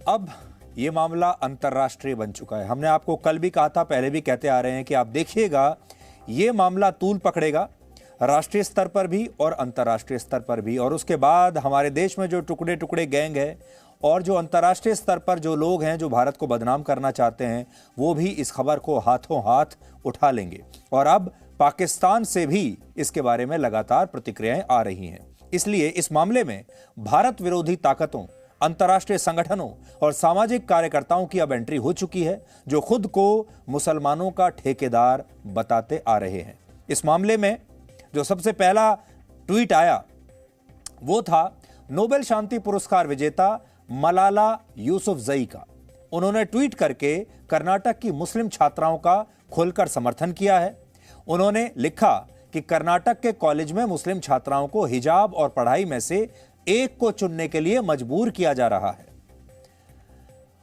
अब ये मामला अंतर्राष्ट्रीय बन चुका है। हमने आपको कल भी कहा था, पहले भी कहते आ रहे हैं कि आप देखिएगा ये मामला तूल पकड़ेगा राष्ट्रीय स्तर पर भी और अंतर्राष्ट्रीय स्तर पर भी। और उसके बाद हमारे देश में जो टुकड़े टुकड़े गैंग है और जो अंतर्राष्ट्रीय स्तर पर जो लोग हैं जो भारत को बदनाम करना चाहते हैं, वो भी इस खबर को हाथों हाथ उठा लेंगे। और अब पाकिस्तान से भी इसके बारे में लगातार प्रतिक्रियाएं आ रही हैं। इसलिए इस मामले में भारत विरोधी ताकतों, अंतर्राष्ट्रीय संगठनों और सामाजिक कार्यकर्ताओं की अब एंट्री हो चुकी है, जो खुद को मुसलमानों का ठेकेदार बताते आ रहे हैं। इस मामले में जो सबसे पहला ट्वीट आया वो था नोबेल शांति पुरस्कार विजेता मलाला यूसुफजई का। उन्होंने ट्वीट करके कर्नाटक की मुस्लिम छात्राओं का खुलकर समर्थन किया है। उन्होंने लिखा कि कर्नाटक के कॉलेज में मुस्लिम छात्राओं को हिजाब और पढ़ाई में से एक को चुनने के लिए मजबूर किया जा रहा है।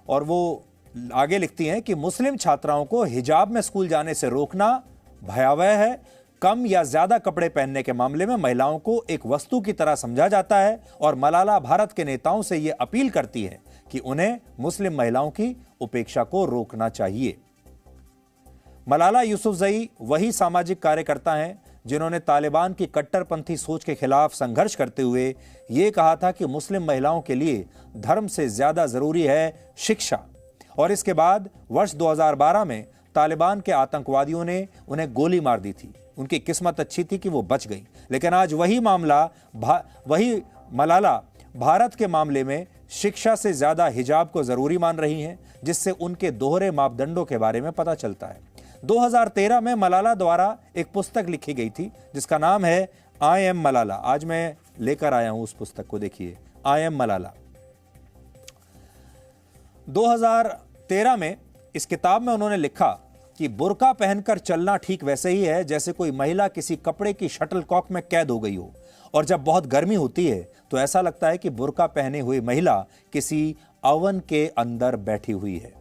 और वो आगे लिखती हैं कि मुस्लिम छात्राओं को हिजाब में स्कूल जाने से रोकना भयावह है। कम या ज्यादा कपड़े पहनने के मामले में महिलाओं को एक वस्तु की तरह समझा जाता है और मलाला भारत के नेताओं से यह अपील करती है कि उन्हें मुस्लिम महिलाओं की उपेक्षा को रोकना चाहिए। मलाला यूसुफजई वही सामाजिक कार्यकर्ता हैं जिन्होंने तालिबान की कट्टरपंथी सोच के खिलाफ संघर्ष करते हुए यह कहा था कि मुस्लिम महिलाओं के लिए धर्म से ज्यादा जरूरी है शिक्षा। और इसके बाद वर्ष 2012 में तालिबान के आतंकवादियों ने उन्हें गोली मार दी थी। उनकी किस्मत अच्छी थी कि वो बच गई। लेकिन आज वही मलाला भारत के मामले में शिक्षा से ज्यादा हिजाब को जरूरी मान रही हैं, जिससे उनके दोहरे मापदंडों के बारे में पता चलता है। 2013 में मलाला द्वारा एक पुस्तक लिखी गई थी जिसका नाम है आई एम मलाला। आज मैं लेकर आया हूं उस पुस्तक को, देखिए, आई एम मलाला। 2013 में इस किताब में उन्होंने लिखा कि बुर्का पहनकर चलना ठीक वैसे ही है जैसे कोई महिला किसी कपड़े की शटलकॉक में कैद हो गई हो, और जब बहुत गर्मी होती है तो ऐसा लगता है कि बुर्का पहने हुई महिला किसी ओवन के अंदर बैठी हुई है।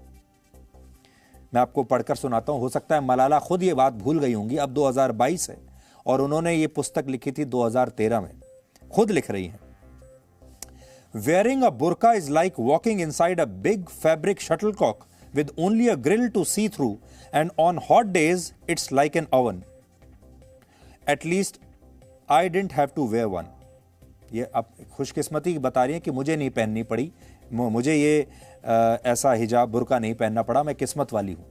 मैं आपको पढ़कर सुनाता हूं। हो सकता है मलाला खुद ये बात भूल गई होंगी। अब 2022 है और उन्होंने ये पुस्तक लिखी थी 2013 में। खुद लिख रही हैं, wearing a burqa is like walking inside a big fabric shuttlecock with only a grill to see through, and on hot days it's like an oven. At least I didn't have to wear one. ये अब खुशकिस्मती बता रही है कि मुझे नहीं पहननी पड़ी, मुझे ये ऐसा हिजाब बुर्का नहीं पहनना पड़ा, मैं किस्मत वाली हूं।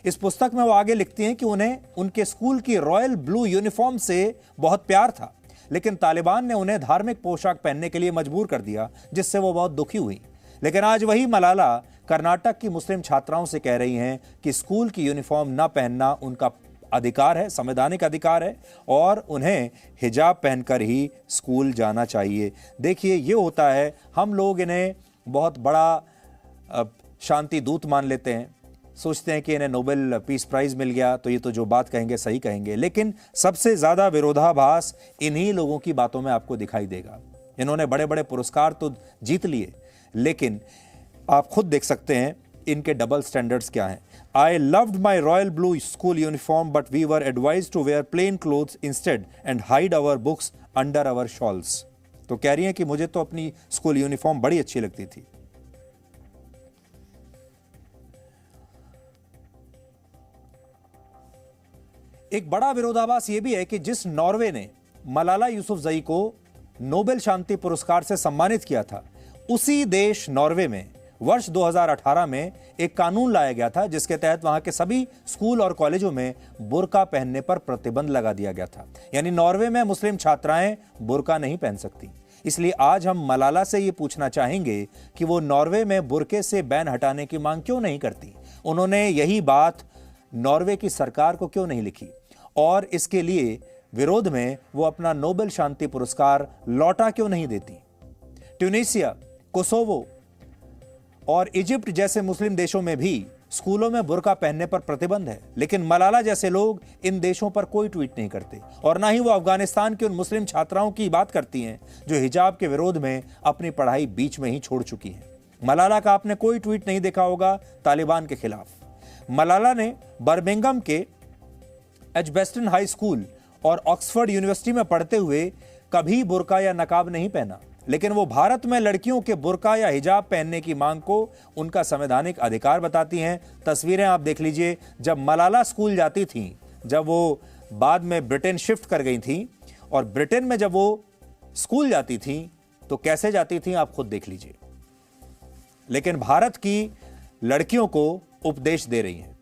इस पुस्तक में वो आगे लिखती हैं कि उन्हें उनके स्कूल की रॉयल ब्लू यूनिफॉर्म से बहुत प्यार था, लेकिन तालिबान ने उन्हें धार्मिक पोशाक पहनने के लिए मजबूर कर दिया, जिससे वो बहुत दुखी हुई। लेकिन आज वही मलाला कर्नाटक की मुस्लिम छात्राओं से कह रही हैं कि स्कूल की यूनिफॉर्म न पहनना उनका अधिकार है, संवैधानिक अधिकार है, और उन्हें हिजाब पहनकर ही स्कूल जाना चाहिए। देखिए, ये होता है, हम लोग इन्हें बहुत बड़ा शांति दूत मान लेते हैं, सोचते हैं कि इन्हें नोबेल पीस प्राइज मिल गया तो ये तो जो बात कहेंगे सही कहेंगे। लेकिन सबसे ज्यादा विरोधाभास इन्हीं लोगों की बातों में आपको दिखाई देगा। इन्होंने बड़े बड़े पुरस्कार तो जीत लिए, लेकिन आप खुद देख सकते हैं इनके डबल स्टैंडर्ड्स क्या हैं। I loved my royal blue school uniform but we were advise to wear plain clothes instead and hide our books under our shawls. तो कह रही हैं कि मुझे तो अपनी स्कूल यूनिफॉर्म बड़ी अच्छी लगती थी। एक बड़ा विरोधाभास यह भी है कि जिस नॉर्वे ने मलाला यूसुफजई को नोबेल शांति पुरस्कार से सम्मानित किया था, उसी देश नॉर्वे में वर्ष 2018 में एक कानून लाया गया था जिसके तहत वहां के सभी स्कूल और कॉलेजों में बुर्का पहनने पर प्रतिबंध लगा दिया गया था। यानी नॉर्वे में मुस्लिम छात्राएं बुर्का नहीं पहन सकती। इसलिए आज हम मलाला से ये पूछना चाहेंगे कि वो नॉर्वे में बुर्के से बैन हटाने की मांग क्यों नहीं करती। उन्होंने यही बात नॉर्वे की सरकार को क्यों नहीं लिखी, और इसके लिए विरोध में वो अपना नोबेल शांति पुरस्कार लौटा क्यों नहीं देती। ट्यूनीसिया, कोसोवो और इजिप्ट जैसे मुस्लिम देशों में भी स्कूलों में बुर्का पहनने पर प्रतिबंध है, लेकिन मलाला जैसे लोग इन देशों पर कोई ट्वीट नहीं करते, और ना ही वो अफगानिस्तान की उन मुस्लिम छात्राओं की बात करती हैं जो हिजाब के विरोध में अपनी पढ़ाई बीच में ही छोड़ चुकी हैं। मलाला का आपने कोई ट्वीट नहीं देखा होगा तालिबान के खिलाफ। मलाला ने बर्मिंघम के एजबेस्टन हाई स्कूल और ऑक्सफोर्ड यूनिवर्सिटी में पढ़ते हुए कभी बुर्का या नकाब नहीं पहना। लेकिन वो भारत में लड़कियों के बुर्का या हिजाब पहनने की मांग को उनका संवैधानिक अधिकार बताती हैं। तस्वीरें आप देख लीजिए, जब मलाला स्कूल जाती थीं, जब वो बाद में ब्रिटेन शिफ्ट कर गई थीं, और ब्रिटेन में जब वो स्कूल जाती थीं तो कैसे जाती थीं आप खुद देख लीजिए। लेकिन भारत की लड़कियों को उपदेश दे रही हैं।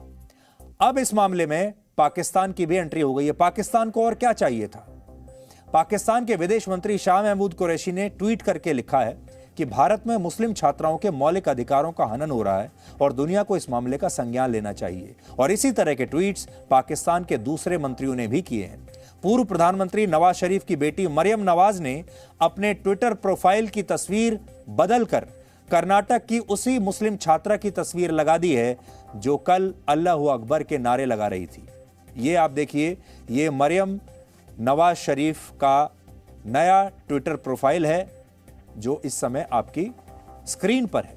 अब इस मामले में पाकिस्तान की भी एंट्री हो गई है। पाकिस्तान को और क्या चाहिए था? पाकिस्तान के विदेश मंत्री शाह महमूद कुरैशी ने ट्वीट करके लिखा है कि भारत में मुस्लिम छात्राओं के मौलिक अधिकारों का हनन हो रहा है और दुनिया को इस मामले का संज्ञान लेना चाहिए। और इसी तरह के ट्वीट्स पाकिस्तान के दूसरे मंत्रियों ने भी किए हैं। पूर्व प्रधानमंत्री नवाज शरीफ की बेटी मरियम नवाज ने अपने ट्विटर प्रोफाइल की तस्वीर बदलकर कर्नाटक की उसी मुस्लिम छात्रा की तस्वीर लगा दी है जो कल अल्लाहू अकबर के नारे लगा रही थी। ये आप देखिए, ये मरियम नवाज शरीफ का नया ट्विटर प्रोफाइल है जो इस समय आपकी स्क्रीन पर है।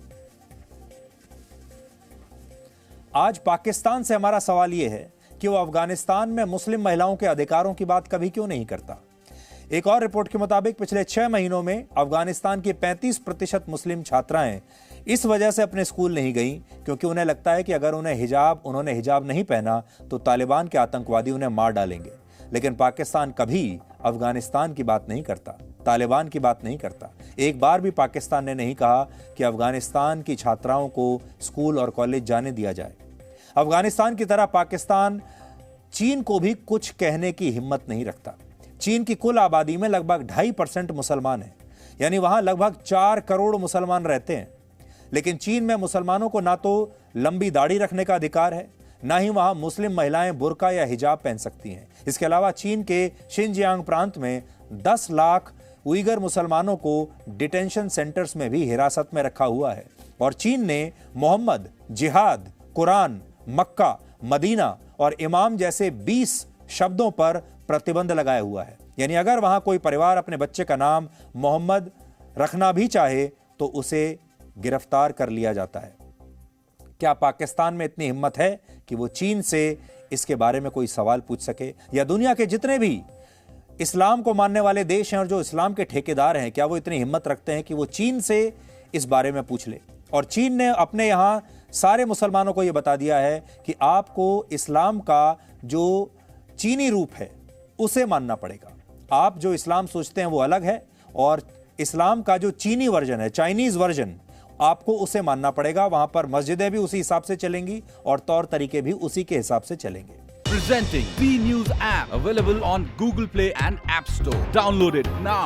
आज पाकिस्तान से हमारा सवाल यह है कि वो अफगानिस्तान में मुस्लिम महिलाओं के अधिकारों की बात कभी क्यों नहीं करता। एक और रिपोर्ट के मुताबिक पिछले 6 महीनों में अफगानिस्तान की 35% मुस्लिम छात्राएं इस वजह से अपने स्कूल नहीं गईं क्योंकि उन्हें लगता है कि अगर उन्होंने हिजाब नहीं पहना तो तालिबान के आतंकवादी उन्हें मार डालेंगे। लेकिन पाकिस्तान कभी अफगानिस्तान की बात नहीं करता, तालिबान की बात नहीं करता। एक बार भी पाकिस्तान ने नहीं कहा कि अफगानिस्तान की छात्राओं को स्कूल और कॉलेज जाने दिया जाए। अफगानिस्तान की तरह पाकिस्तान चीन को भी कुछ कहने की हिम्मत नहीं रखता। चीन की कुल आबादी में लगभग 2.5% मुसलमान हैं, यानी वहां लगभग 4 करोड़ मुसलमान रहते हैं। लेकिन चीन में मुसलमानों को ना तो लंबी दाढ़ी रखने का अधिकार है, ना ही वहां मुस्लिम महिलाएं बुर्का या हिजाब पहन सकती हैं। इसके अलावा चीन के शिनजियांग प्रांत में 10 लाख उइगर मुसलमानों को डिटेंशन सेंटर्स में भी हिरासत में रखा हुआ है। और चीन ने मोहम्मद, जिहाद, कुरान, मक्का, मदीना और इमाम जैसे 20 शब्दों पर प्रतिबंध लगाया हुआ है। यानी अगर वहां कोई परिवार अपने बच्चे का नाम मोहम्मद रखना भी चाहे तो उसे गिरफ्तार कर लिया जाता है। क्या पाकिस्तान में इतनी हिम्मत है कि वो चीन से इसके बारे में कोई सवाल पूछ सके? या दुनिया के जितने भी इस्लाम को मानने वाले देश हैं और जो इस्लाम के ठेकेदार हैं, क्या वो इतनी हिम्मत रखते हैं कि वो चीन से इस बारे में पूछ ले? और चीन ने अपने यहां सारे मुसलमानों को यह बता दिया है कि आपको इस्लाम का जो चीनी रूप है उसे मानना पड़ेगा। आप जो इस्लाम सोचते हैं वो अलग है और इस्लाम का जो चीनी वर्जन है, चाइनीज वर्जन, आपको उसे मानना पड़ेगा। वहां पर मस्जिदें भी उसी हिसाब से चलेंगी और तौर तरीके भी उसी के हिसाब से चलेंगे। Presenting B News app available on Google Play and App Store. Download it now.